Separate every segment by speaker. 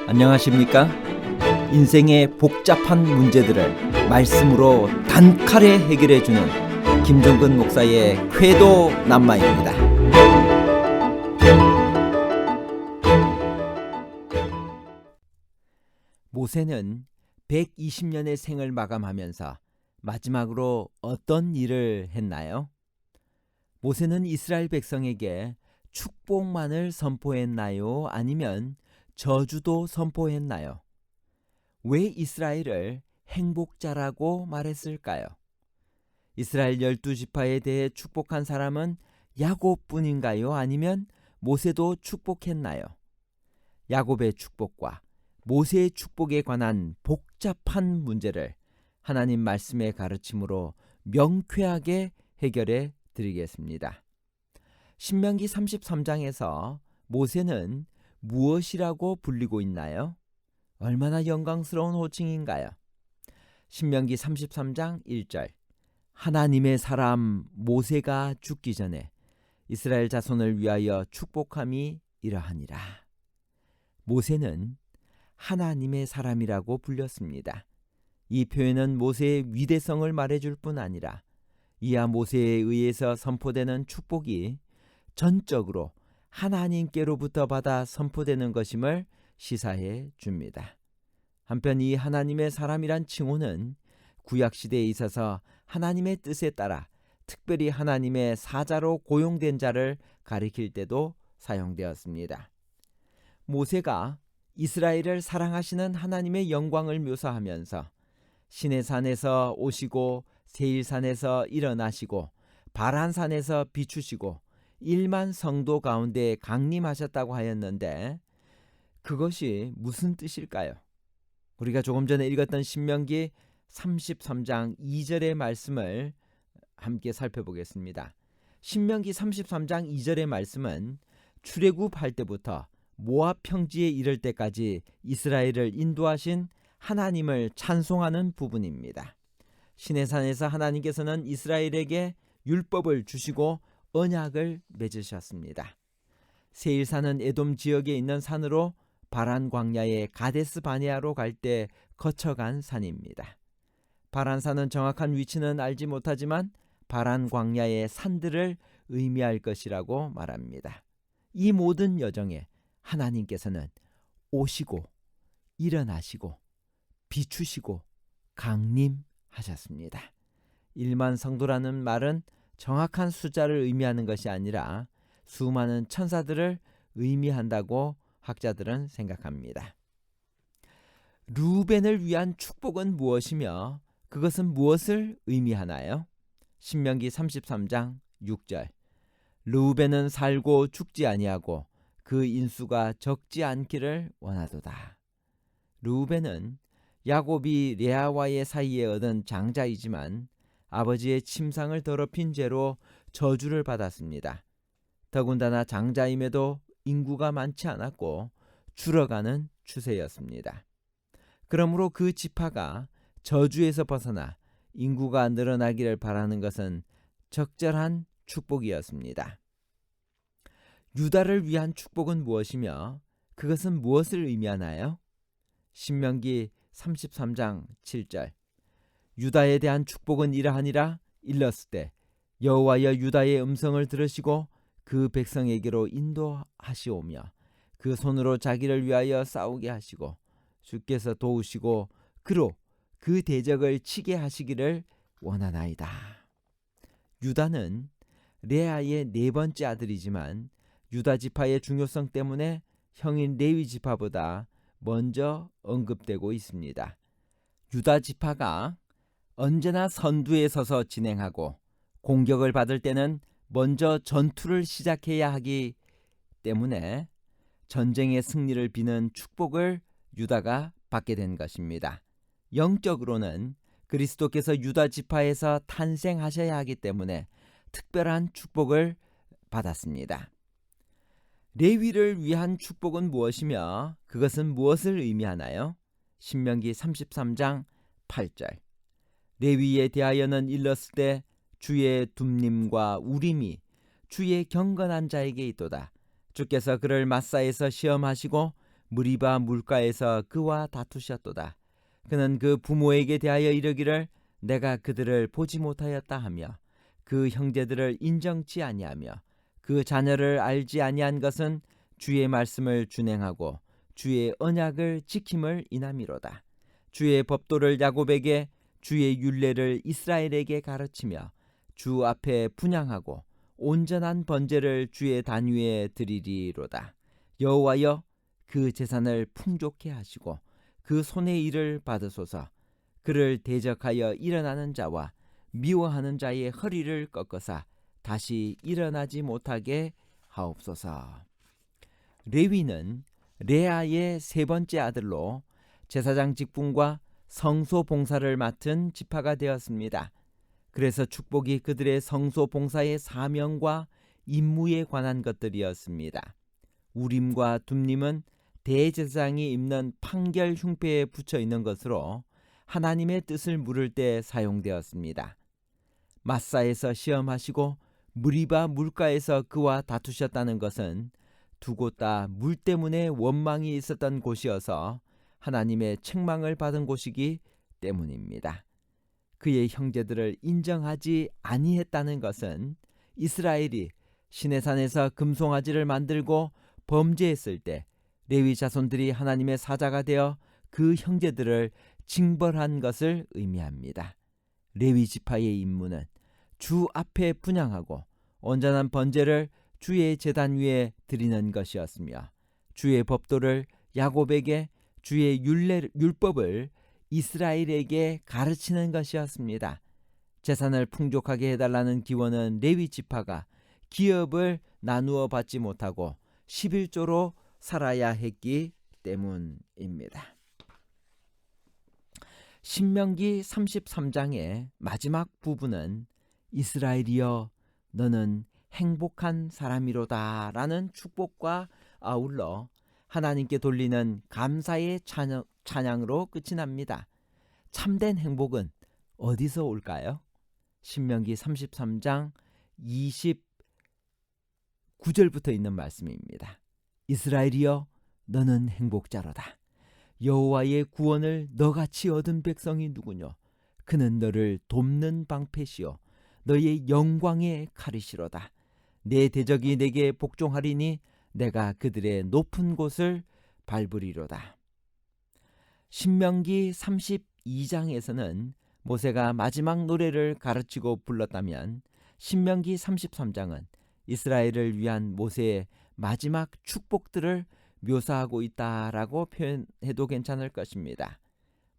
Speaker 1: 안녕하십니까? 인생의 복잡한 문제들을 말씀으로 단칼에 해결해주는 김종근 목사의 쾌도 남마입니다. 모세는 120년의 생을 마감하면서 마지막으로 어떤 일을 했나요? 모세는 이스라엘 백성에게 축복만을 선포했나요? 아니면 저주도 선포했나요? 왜 이스라엘을 행복자라고 말했을까요? 이스라엘 12지파에 대해 축복한 사람은 야곱뿐인가요? 아니면 모세도 축복했나요? 야곱의 축복과 모세의 축복에 관한 복잡한 문제를 하나님 말씀의 가르침으로 명쾌하게 해결해 드리겠습니다. 신명기 33장에서 모세는 무엇이라고 불리고 있나요? 얼마나 영광스러운 호칭인가요? 신명기 33장 1절 하나님의 사람 모세가 죽기 전에 이스라엘 자손을 위하여 축복함이 이러하니라. 모세는 하나님의 사람이라고 불렸습니다. 이 표현은 모세의 위대성을 말해줄 뿐 아니라 이하 모세에 의해서 선포되는 축복이 전적으로 하나님께로부터 받아 선포되는 것임을 시사해 줍니다. 한편 이 하나님의 사람이란 칭호는 구약시대에 있어서 하나님의 뜻에 따라 특별히 하나님의 사자로 고용된 자를 가리킬 때도 사용되었습니다. 모세가 이스라엘을 사랑하시는 하나님의 영광을 묘사하면서 시내산에서 오시고 세일산에서 일어나시고 바란산에서 비추시고 1만 성도 가운데 강림하셨다고 하였는데 그것이 무슨 뜻일까요? 우리가 조금 전에 읽었던 신명기 33장 2절의 말씀을 함께 살펴보겠습니다. 신명기 33장 2절의 말씀은 출애굽할 때부터 모압 평지에 이를 때까지 이스라엘을 인도하신 하나님을 찬송하는 부분입니다. 시내산에서 하나님께서는 이스라엘에게 율법을 주시고 언약을 맺으셨습니다. 세일산은 에돔 지역에 있는 산으로 바란 광야의 가데스 바네아로 갈 때 거쳐간 산입니다. 바란산은 정확한 위치는 알지 못하지만 바란 광야의 산들을 의미할 것이라고 말합니다. 이 모든 여정에 하나님께서는 오시고 일어나시고 비추시고 강림하셨습니다. 1만 성도라는 말은 정확한 숫자를 의미하는 것이 아니라 수많은 천사들을 의미한다고 학자들은 생각합니다. 르우벤을 위한 축복은 무엇이며 그것은 무엇을 의미하나요? 신명기 33장 6절 르우벤은 살고 죽지 아니하고 그 인수가 적지 않기를 원하도다. 르우벤은 야곱이 레아와의 사이에 얻은 장자이지만 아버지의 침상을 더럽힌 죄로 저주를 받았습니다. 더군다나 장자임에도 인구가 많지 않았고 줄어가는 추세였습니다. 그러므로 그 지파가 저주에서 벗어나 인구가 늘어나기를 바라는 것은 적절한 축복이었습니다. 유다를 위한 축복은 무엇이며 그것은 무엇을 의미하나요? 신명기 33장 7절 유다에 대한 축복은 이러하니라 일렀을 때 여호와여 유다의 음성을 들으시고 그 백성에게로 인도하시오며 그 손으로 자기를 위하여 싸우게 하시고 주께서 도우시고 그로 그 대적을 치게 하시기를 원하나이다. 유다는 레아의 네 번째 아들이지만 유다 지파의 중요성 때문에 형인 레위 지파보다 먼저 언급되고 있습니다. 유다 지파가 언제나 선두에 서서 진행하고 공격을 받을 때는 먼저 전투를 시작해야 하기 때문에 전쟁의 승리를 비는 축복을 유다가 받게 된 것입니다. 영적으로는 그리스도께서 유다 지파에서 탄생하셔야 하기 때문에 특별한 축복을 받았습니다. 레위를 위한 축복은 무엇이며 그것은 무엇을 의미하나요? 신명기 33장 8절 레위에 대하여는 일렀을 때 주의 둠님과 우림이 주의 경건한 자에게 있도다. 주께서 그를 마사에서 시험하시고 무리바 물가에서 그와 다투셨도다. 그는 그 부모에게 대하여 이르기를 내가 그들을 보지 못하였다 하며 그 형제들을 인정치 아니하며 그 자녀를 알지 아니한 것은 주의 말씀을 준행하고 주의 언약을 지킴을 인함이로다. 주의 법도를 야곱에게 주의 율례를 이스라엘에게 가르치며 주 앞에 분향하고 온전한 번제를 주의 단 위에 드리리로다. 여호와여 그 재산을 풍족케 하시고 그 손의 일을 받으소서. 그를 대적하여 일어나는 자와 미워하는 자의 허리를 꺾어사 다시 일어나지 못하게 하옵소서. 레위는 레아의 세 번째 아들로 제사장 직분과 성소 봉사를 맡은 지파가 되었습니다. 그래서 축복이 그들의 성소 봉사의 사명과 임무에 관한 것들이었습니다. 우림과 둠림은 대제사장이 입는 판결 흉패에 붙여 있는 것으로 하나님의 뜻을 물을 때 사용되었습니다. 마사에서 시험하시고 무리바 물가에서 그와 다투셨다는 것은 두 곳 다 물 때문에 원망이 있었던 곳이어서 하나님의 책망을 받은 곳이기 때문입니다. 그의 형제들을 인정하지 아니했다는 것은 이스라엘이 시내산에서 금송아지를 만들고 범죄했을 때 레위 자손들이 하나님의 사자가 되어 그 형제들을 징벌한 것을 의미합니다. 레위 지파의 임무는 주 앞에 분향하고 온전한 번제를 주의 제단 위에 드리는 것이었으며 주의 법도를 야곱에게 주의 율법을 이스라엘에게 가르치는 것이었습니다. 재산을 풍족하게 해달라는 기원은 레위 지파가 기업을 나누어 받지 못하고 11조로 살아야 했기 때문입니다. 신명기 33장의 마지막 부분은 이스라엘이여 너는 행복한 사람이로다 라는 축복과 아울러 하나님께 돌리는 감사의 찬양으로 끝이 납니다. 참된 행복은 어디서 올까요? 신명기 33장 29절부터 있는 말씀입니다. 이스라엘이여 너는 행복자로다. 여호와의 구원을 너같이 얻은 백성이 누구뇨? 그는 너를 돕는 방패시요 너의 영광의 칼이시로다. 내 대적이 내게 복종하리니 내가 그들의 높은 곳을 밟으리로다. 신명기 32장에서는 모세가 마지막 노래를 가르치고 불렀다면 신명기 33장은 이스라엘을 위한 모세의 마지막 축복들을 묘사하고 있다라고 표현해도 괜찮을 것입니다.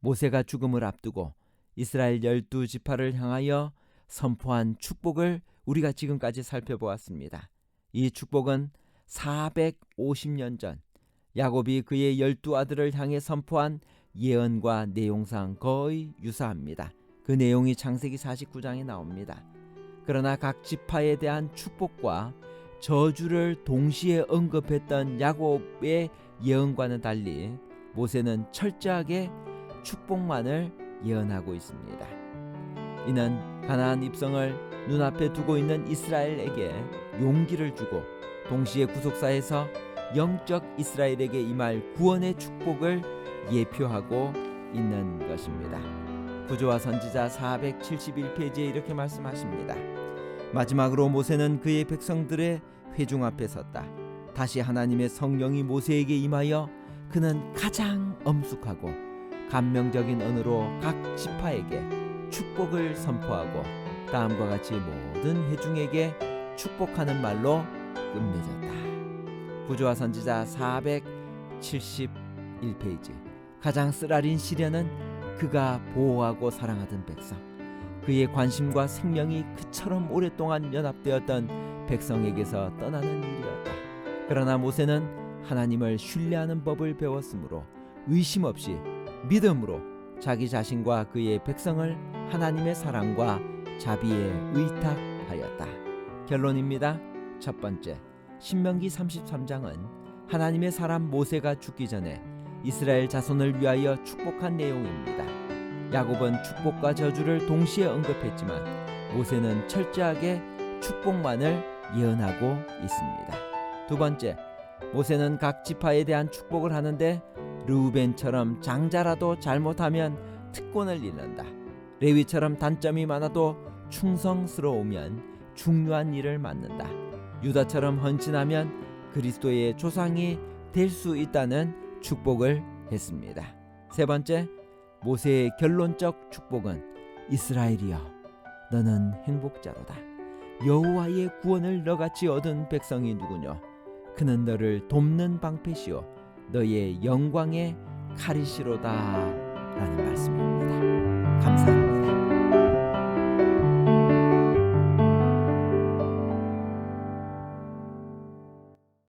Speaker 1: 모세가 죽음을 앞두고 이스라엘 12지파를 향하여 선포한 축복을 우리가 지금까지 살펴보았습니다. 이 축복은 450년 전 야곱이 그의 12아들을 향해 선포한 예언과 내용상 거의 유사합니다. 그 내용이 창세기 49장에 나옵니다. 그러나 각 지파에 대한 축복과 저주를 동시에 언급했던 야곱의 예언과는 달리 모세는 철저하게 축복만을 예언하고 있습니다. 이는 가나안 입성을 눈앞에 두고 있는 이스라엘에게 용기를 주고 동시에 구속사에서 영적 이스라엘에게 임할 구원의 축복을 예표하고 있는 것입니다. 구조와 선지자 471페이지에 이렇게 말씀하십니다. 마지막으로 모세는 그의 백성들의 회중 앞에 섰다. 다시 하나님의 성령이 모세에게 임하여 그는 가장 엄숙하고 감명적인 언어로 각 지파에게 축복을 선포하고 다음과 같이 모든 회중에게 축복하는 말로 끝맺었다. 구조와 선지자 471페이지. 가장 쓰라린 시련은 그가 보호하고 사랑하던 백성, 그의 관심과 생명이 그처럼 오랫동안 연합되었던 백성에게서 떠나는 일이었다. 그러나 모세는 하나님을 신뢰하는 법을 배웠으므로 의심 없이 믿음으로 자기 자신과 그의 백성을 하나님의 사랑과 자비에 의탁하였다. 결론입니다. 첫 번째, 신명기 33장은 하나님의 사람 모세가 죽기 전에 이스라엘 자손을 위하여 축복한 내용입니다. 야곱은 축복과 저주를 동시에 언급했지만 모세는 철저하게 축복만을 예언하고 있습니다. 두 번째, 모세는 각 지파에 대한 축복을 하는데 르우벤처럼 장자라도 잘못하면 특권을 잃는다. 레위처럼 단점이 많아도 충성스러우면 중요한 일을 맡는다. 유다처럼 헌신하면 그리스도의 조상이 될 수 있다는 축복을 했습니다. 세 번째, 모세의 결론적 축복은 이스라엘이여 너는 행복자로다. 여호와의 구원을 너같이 얻은 백성이 누구뇨? 그는 너를 돕는 방패시오 너의 영광의 칼이시로다 라는 말씀입니다. 감사합니다.